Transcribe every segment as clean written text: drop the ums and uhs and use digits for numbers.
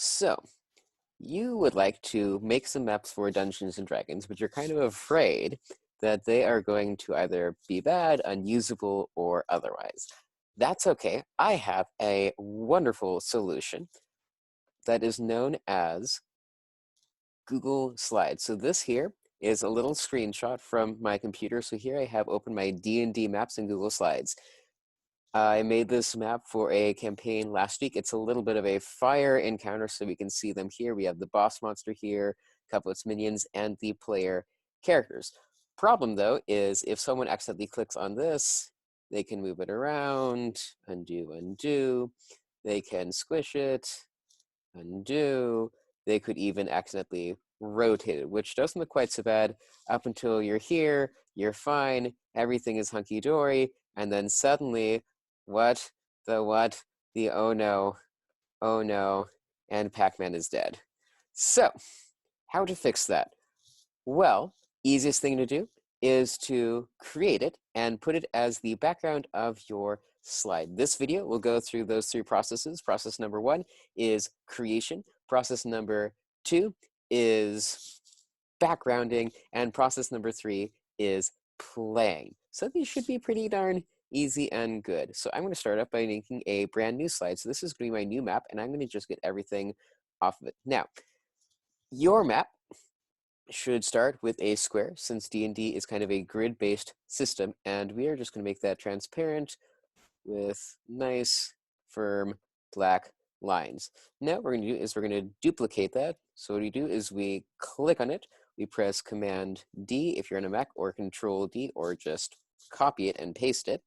So, you would like to make some maps for Dungeons and Dragons, but you're kind of afraid that they are going to either be bad, unusable, or otherwise. That's okay. I have a wonderful solution that is known as Google Slides. So this here is a little screenshot from my computer. So here I have open my D&D maps in Google Slides. I made this map for a campaign last week. It's a little bit of a fire encounter, so we can see them here. We have the boss monster here, a couple of its minions, and the player characters. Problem, though, is if someone accidentally clicks on this, they can move it around, undo, undo. They can squish it, undo. They could even accidentally rotate it, which doesn't look quite so bad up until you're here, you're fine, everything is hunky-dory, and then suddenly, what, the oh no, and Pac-Man is dead. So, how to fix that? Well, easiest thing to do is to create it and put it as the background of your slide. This video will go through those three processes. Process number 1 is creation. Process number 2 is backgrounding. And process number 3 is playing. So these should be pretty darn easy and good. So I'm going to start up by making a brand new slide. So this is going to be my new map, and I'm going to just get everything off of it. Now, your map should start with a square, since D&D is kind of a grid-based system, and we are just going to make that transparent with nice, firm, black lines. Now what we're going to do is we're going to duplicate that. So what we do is we click on it, we press Command D if you're on a Mac, or Control D, or just copy it and paste it.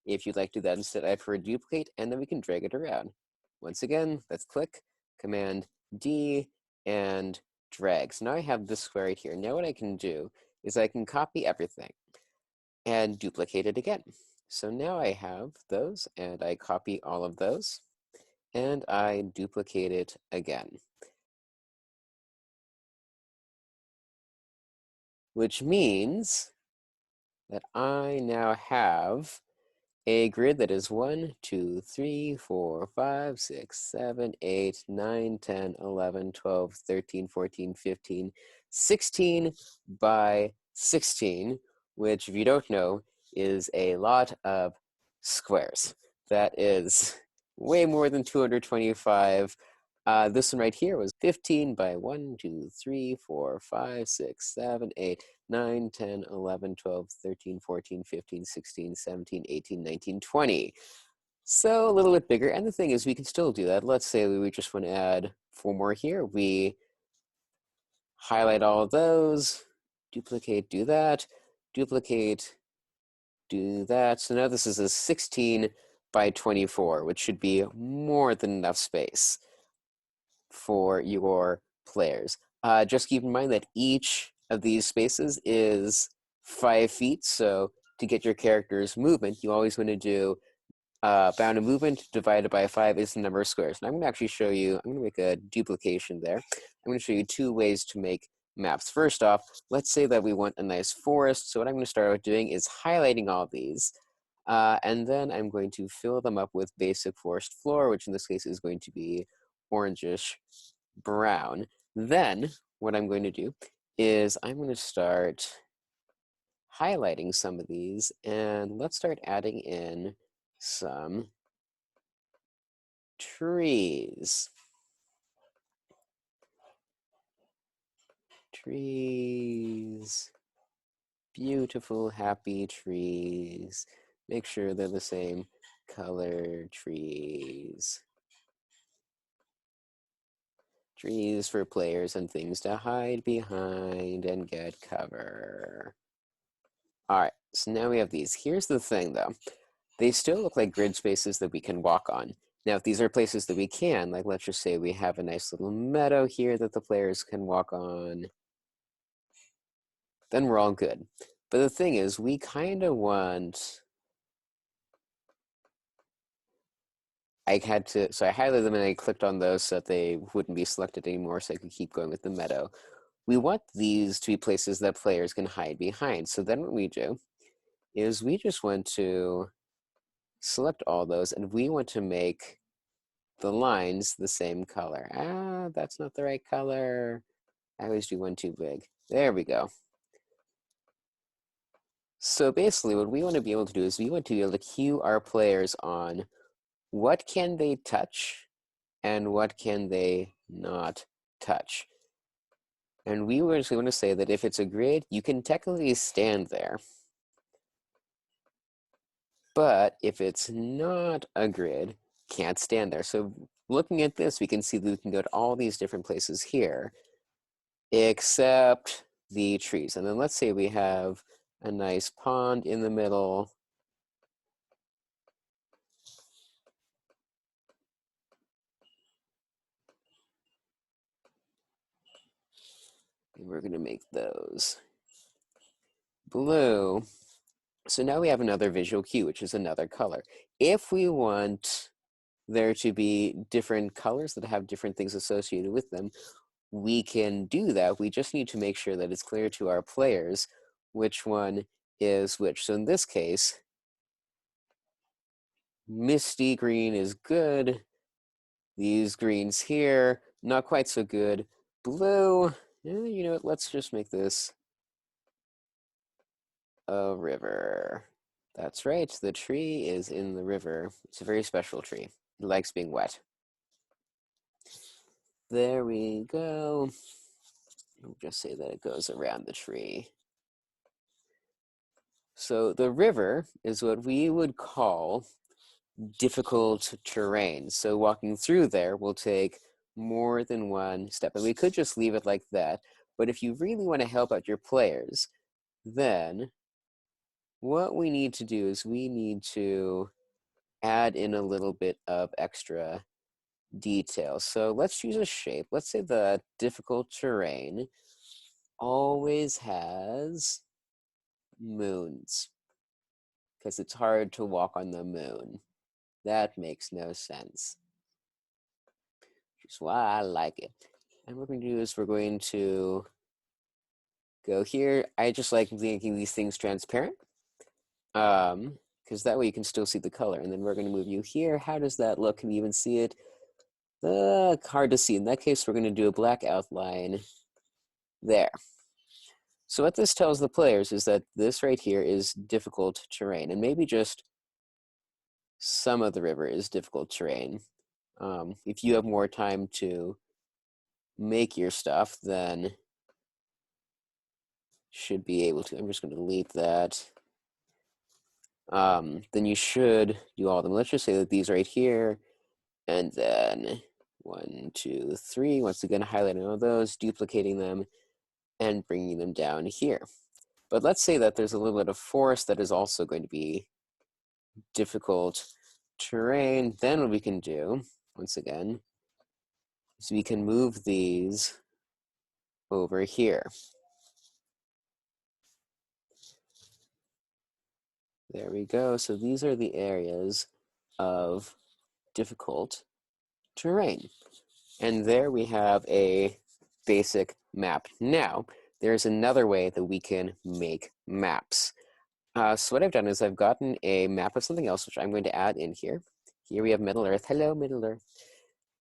If you'd like to do that instead, I prefer duplicate, and then we can drag it around. Once again, let's click Command D and drag. So now I have this square right here. Now what I can do is I can copy everything and duplicate it again. So now I have those, and I copy all of those, and I duplicate it again. Which means that I now have a grid that is 1, 2, 3, 4, 5, 6, 7, 8, 9, 10, 11, 12, 13, 14, 15, 16 by 16, which, if you don't know, is a lot of squares. That is way more than 225. This one right here was 15 by 1, 2, 3, 4, 5, 6, 7, 8, 9, 10, 11, 12, 13, 14, 15, 16, 17, 18, 19, 20. So a little bit bigger. And the thing is, we can still do that. Let's say we just want to add 4 more here. We highlight all of those, duplicate, do that, duplicate, do that. So now this is a 16 by 24, which should be more than enough space for your players. Just keep in mind that each of these spaces is 5 feet, so to get your character's movement, you always want to do bound of movement divided by 5 is the number of squares. And I'm going to actually show you, I'm going to make a duplication there. I'm going to show you 2 ways to make maps. First off, let's say that we want a nice forest. So what I'm going to start out doing is highlighting all these. And then I'm going to fill them up with basic forest floor, which in this case is going to be orangish brown. Then what I'm going to do is I'm going to start highlighting some of these, and let's start adding in some trees. Trees. Beautiful, happy trees. Make sure they're the same color trees. Trees for players and things to hide behind and get cover. All right, so now we have these. Here's the thing, though. They still look like grid spaces that we can walk on. Now, if these are places that we can, like let's just say we have a nice little meadow here that the players can walk on, then we're all good. But the thing is, we kind of want... so I highlighted them and I clicked on those so that they wouldn't be selected anymore, so I could keep going with the meadow. We want these to be places that players can hide behind. So then what we do is we just want to select all those, and we want to make the lines the same color. Ah, that's not the right color. I always do one too big. There we go. So basically what we want to be able to do is we want to be able to cue our players on what can they touch and what can they not touch. And we actually want to say that if it's a grid, you can technically stand there. But if it's not a grid, can't stand there. So looking at this, we can see that we can go to all these different places here, except the trees. And then let's say we have a nice pond in the middle. And we're going to make those blue. So now we have another visual cue, which is another color. If we want there to be different colors that have different things associated with them, we can do that. We just need to make sure that it's clear to our players which one is which. So in this case, misty green is good. These greens here, not quite so good. Blue, you know what, let's just make this a river. That's right, the tree is in the river. It's a very special tree. It likes being wet. There we go. We'll just say that it goes around the tree. So the river is what we would call difficult terrain. So walking through there will take more than one step. And we could just leave it like that. But if you really want to help out your players, then what we need to do is we need to add in a little bit of extra detail. So let's choose a shape. Let's say the difficult terrain always has moons because it's hard to walk on the moon. That makes no sense. Which is why I like it. And what we're going to do is we're going to go here. I just like making these things transparent because that way you can still see the color. And then we're going to move you here. How does that look? Can you even see it? Hard to see. In that case, we're going to do a black outline there. So what this tells the players is that this right here is difficult terrain, and maybe just some of the river is difficult terrain. If you have more time to make your stuff, then should be able to. I'm just going to delete that. Then you should do all of them. Let's just say that these right here, and then 1, 2, 3. Once again, highlighting all those, duplicating them, and bringing them down here. But let's say that there's a little bit of forest that is also going to be difficult terrain. Then what we can do, once again, is we can move these over here. There we go. So these are the areas of difficult terrain. And there we have a basic map. Now, there's another way that we can make maps. So what I've done is I've gotten a map of something else, which I'm going to add in here. Here we have Middle Earth. Hello, Middle Earth.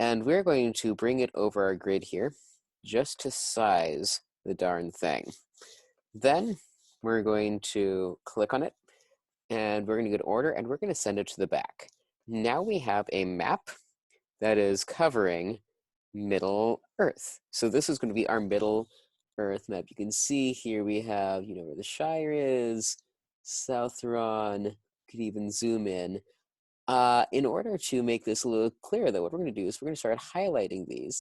And we're going to bring it over our grid here, just to size the darn thing. Then we're going to click on it, and we're going to go to order, and we're going to send it to the back. Now we have a map that is covering Middle Earth. So this is going to be our Middle Earth map. You can see here we have, where the Shire is, Southron. Could even zoom in. In order to make this a little clearer, though, what we're going to do is we're going to start highlighting these.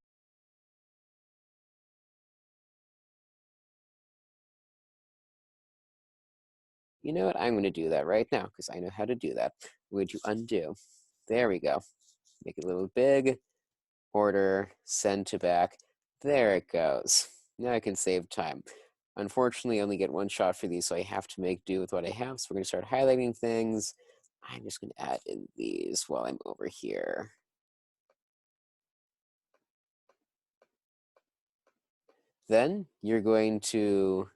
You know what? I'm going to do that right now because I know how to do that. Would you undo? There we go. Make it a little big. Order, send to back. There it goes. Now I can save time. Unfortunately, I only get one shot for these, so I have to make do with what I have. So we're going to start highlighting things. I'm just going to add in these while I'm over here. Then you're going to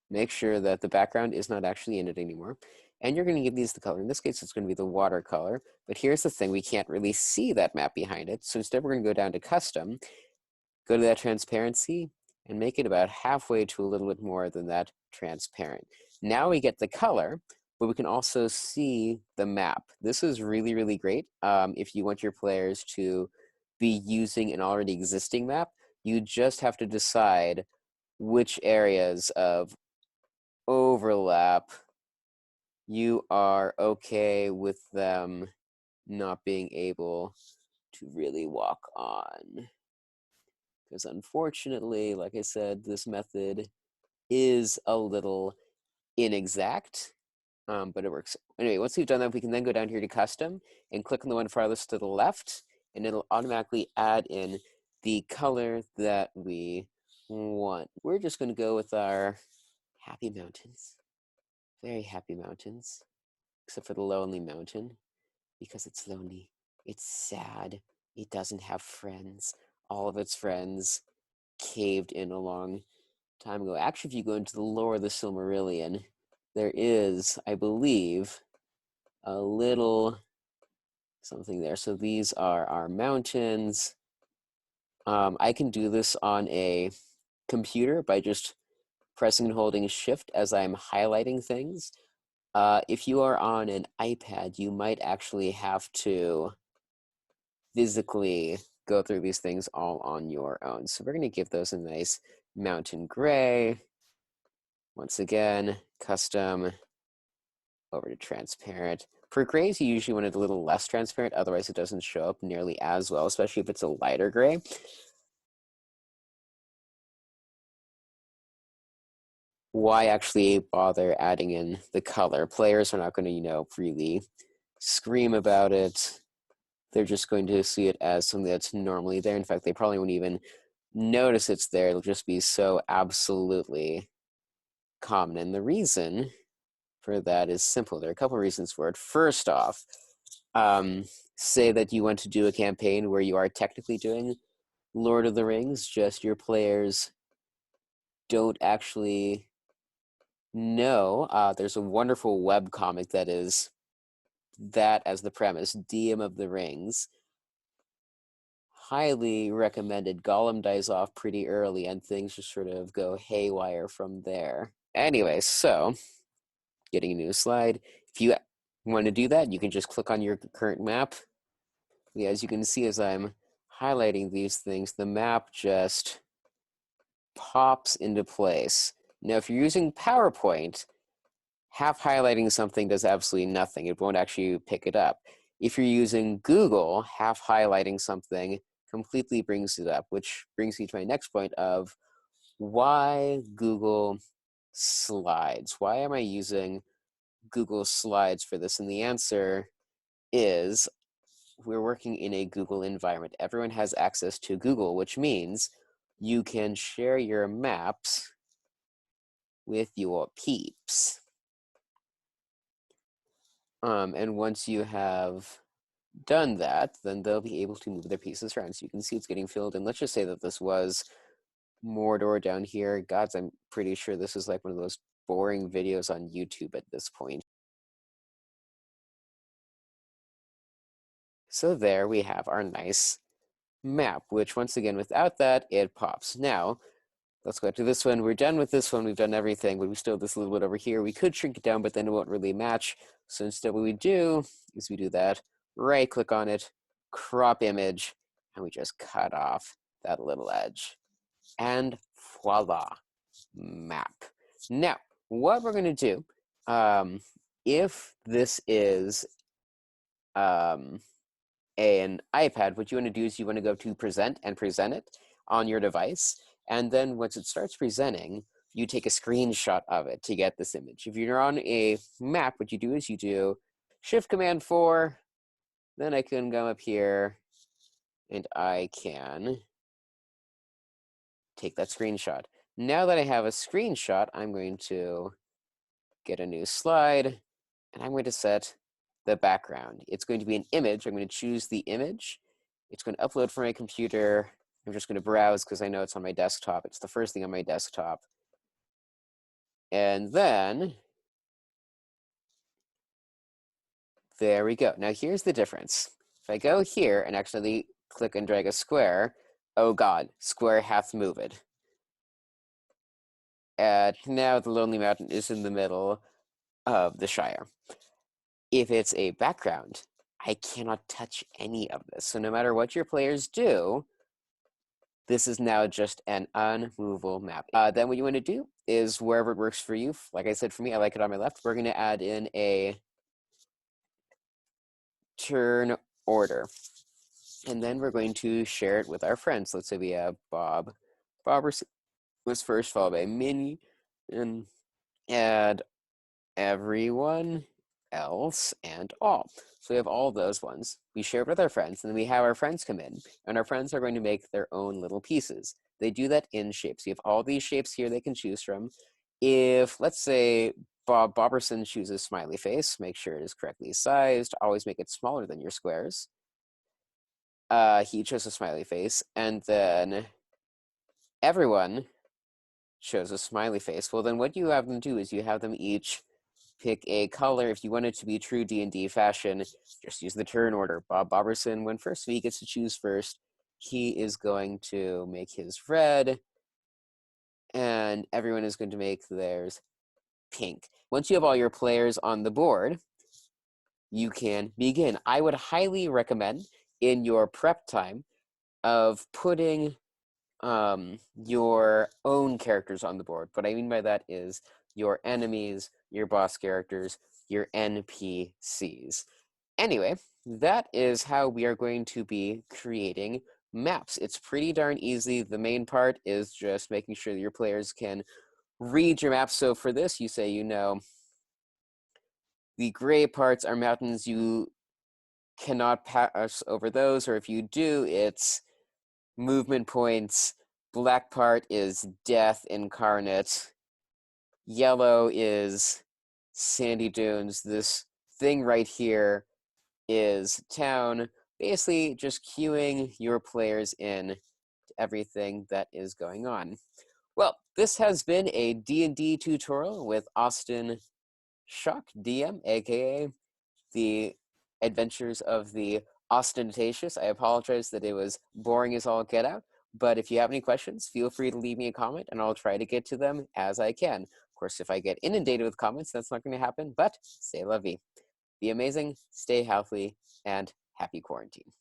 make sure that the background is not actually in it anymore. and you're going to give these the color. In this case, it's going to be the watercolor. But here's the thing, we can't really see that map behind it. So instead, we're going to go down to custom, go to that transparency, and make it about halfway to a little bit more than that transparent. Now we get the color, but we can also see the map. This is really, really great if you want your players to be using an already existing map. You just have to decide which areas of overlap you are okay with them not being able to really walk on. Because unfortunately, like I said, this method is a little inexact, but it works. Anyway, once we've done that, we can then go down here to custom and click on the one farthest to the left, and it'll automatically add in the color that we want. We're just going to go with our happy mountains. Very happy mountains, except for the lonely mountain, because it's lonely. It's sad. It doesn't have friends. All of its friends caved in a long time ago. Actually, if you go into the lore of the Silmarillion, there is, I believe, a little something there. So these are our mountains. I can do this on a computer by just pressing and holding shift as I'm highlighting things. If you are on an iPad, you might actually have to physically go through these things all on your own. So we're going to give those a nice mountain gray. Once again, custom, over to transparent. For grays, you usually want it a little less transparent, otherwise it doesn't show up nearly as well, especially if it's a lighter gray. Why actually bother adding in the color? Players are not going to, really scream about it. They're just going to see it as something that's normally there. In fact, they probably won't even notice it's there. It'll just be so absolutely common. And the reason for that is simple. There are a couple of reasons for it. First off, say that you want to do a campaign where you are technically doing Lord of the Rings, just your players don't actually know. There's a wonderful web comic that is that as the premise, DM of the Rings. Highly recommended. Gollum dies off pretty early and things just sort of go haywire from there. Anyway, so getting a new slide. If you want to do that, you can just click on your current map. Yeah, as you can see, as I'm highlighting these things, the map just pops into place. Now, if you're using PowerPoint, half highlighting something does absolutely nothing. It won't actually pick it up. If you're using Google, half highlighting something completely brings it up, which brings me to my next point of why Google Slides? Why am I using Google Slides for this? And the answer is we're working in a Google environment. Everyone has access to Google, which means you can share your maps with your peeps. And once you have done that, then they'll be able to move their pieces around. So you can see it's getting filled in. Let's just say that this was Mordor down here. Gods, I'm pretty sure this is like one of those boring videos on YouTube at this point. So there we have our nice map, which once again, without that, it pops. Now, let's go to this one. We're done with this one. We've done everything, but we still have this little bit over here. We could shrink it down, but then it won't really match. So instead what we do is we do that, right click on it, crop image, and we just cut off that little edge. And voila, map. Now, what we're going to do, if this is an iPad, what you want to do is you want to go to present and present it on your device. And then once it starts presenting, you take a screenshot of it to get this image. If you're on a map, what you do is you do Shift Command 4, then I can come up here and I can take that screenshot. Now that I have a screenshot, I'm going to get a new slide and I'm going to set the background. It's going to be an image. I'm going to choose the image. It's going to upload from my computer. I'm just going to browse because I know it's on my desktop. It's the first thing on my desktop. And then There we go. Now here's the difference. If I go here and actually click and drag a square, oh god, square hath moved. And now the Lonely Mountain is in the middle of the Shire. If it's a background, I cannot touch any of this. So no matter what your players do, this is now just an unmovable map. Then what you want to do is wherever it works for you. Like I said, for me, I like it on my left. We're going to add in a turn order. And then we're going to share it with our friends. Let's say we have Bob. Bob was first, followed by Minnie, and add everyone else and all. So we have all those ones. We share it with our friends, and then we have our friends come in, and our friends are going to make their own little pieces. They do that in shapes. You have all these shapes here they can choose from. If, let's say, Bob Bobberson chooses smiley face, make sure it is correctly sized. Always make it smaller than your squares. He chose a smiley face, and then everyone chose a smiley face. Well, then what you have them do is you have them each pick a color. If you want it to be true D&D fashion, just use the turn order. Bob Bobberson went first, so he gets to choose first. He is going to make his red, and everyone is going to make theirs pink. Once you have all your players on the board, you can begin. I would highly recommend in your prep time of putting your own characters on the board. What I mean by that is your enemies, your boss characters, your NPCs. Anyway, that is how we are going to be creating maps. It's pretty darn easy. The main part is just making sure that your players can read your map. So for this, you say, the gray parts are mountains. You cannot pass over those, or if you do, it's movement points. Black part is death incarnate. Yellow is sandy dunes. This thing right here is town. Basically, just cueing your players in to everything that is going on. Well, this has been a D&D tutorial with Austin Shuck, DM, aka the Adventures of the Ostentatious. I apologize that it was boring as all get out, but if you have any questions, feel free to leave me a comment and I'll try to get to them as I can. Of course, if I get inundated with comments, that's not going to happen, but stay lovey. Be amazing, stay healthy, and happy quarantine.